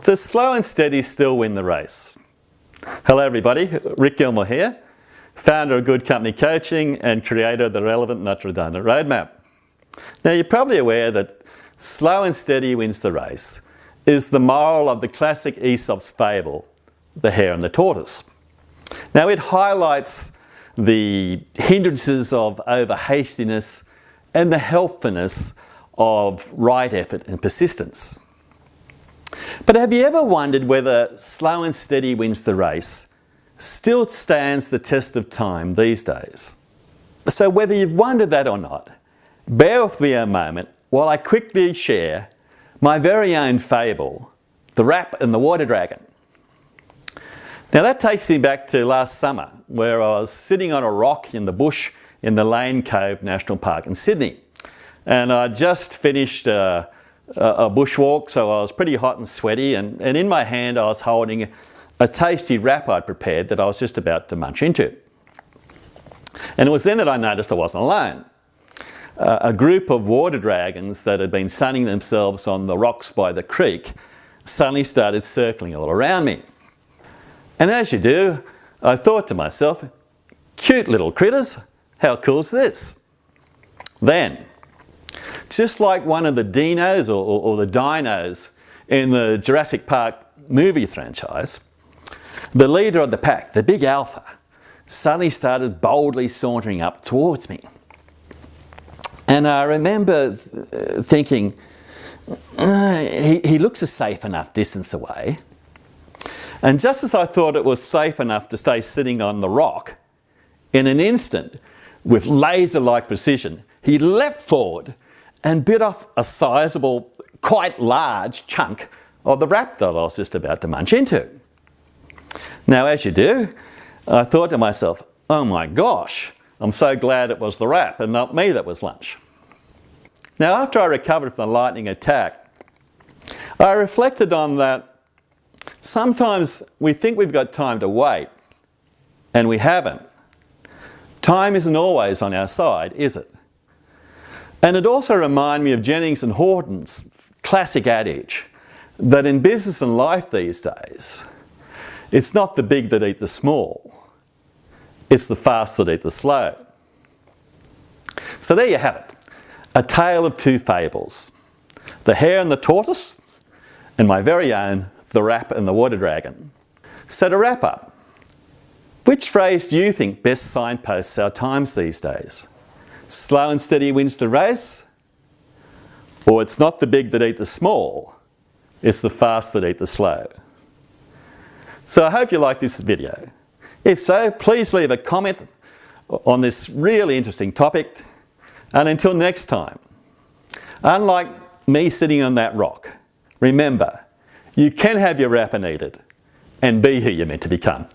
Does slow and steady still win the race? Hello everybody, Rick Gilmore here, founder of Good Company Coaching and creator of the Relevant Not Redundant Roadmap. Now you're probably aware that slow and steady wins the race is the moral of the classic Aesop's fable, The Hare and the Tortoise. Now it highlights the hindrances of over hastiness and the helpfulness of right effort and persistence. But have you ever wondered whether slow and steady wins the race still stands the test of time these days? So whether you've wondered that or not, bear with me a moment while I quickly share my very own fable, The Rat and the Water Dragon. Now that takes me back to last summer, where I was sitting on a rock in the bush in the Lane Cove National Park in Sydney. And I just finished a bushwalk, so I was pretty hot and sweaty, and in my hand I was holding a tasty wrap I'd prepared that I was just about to munch into. And it was then that I noticed I wasn't alone. A group of water dragons that had been sunning themselves on the rocks by the creek suddenly started circling all around me. And as you do, I thought to myself, cute little critters, how cool's this? Then, just like one of the dinos or the dinos in the Jurassic Park movie franchise, the leader of the pack, the big alpha, suddenly started boldly sauntering up towards me. And I remember thinking, he looks a safe enough distance away. And just as I thought it was safe enough to stay sitting on the rock, in an instant, with laser-like precision, he leapt forward and bit off a sizable, quite large chunk of the wrap that I was just about to munch into. Now, as you do, I thought to myself, oh my gosh, I'm so glad it was the wrap and not me that was lunch. Now, after I recovered from the lightning attack, I reflected on that sometimes we think we've got time to wait, and we haven't. Time isn't always on our side, is it? And it also reminded me of Jennings and Horton's classic adage that in business and life these days, it's not the big that eat the small, it's the fast that eat the slow. So there you have it, a tale of two fables, The Hare and the Tortoise, and my very own The Rat and the Water Dragon. So to wrap up, which phrase do you think best signposts our times these days? Slow and steady wins the race? Or it's not the big that eat the small, it's the fast that eat the slow? So I hope you like this video. If so, please leave a comment on this really interesting topic. And until next time, unlike me sitting on that rock, remember, you can have your wrap and eat it, and be who you're meant to become.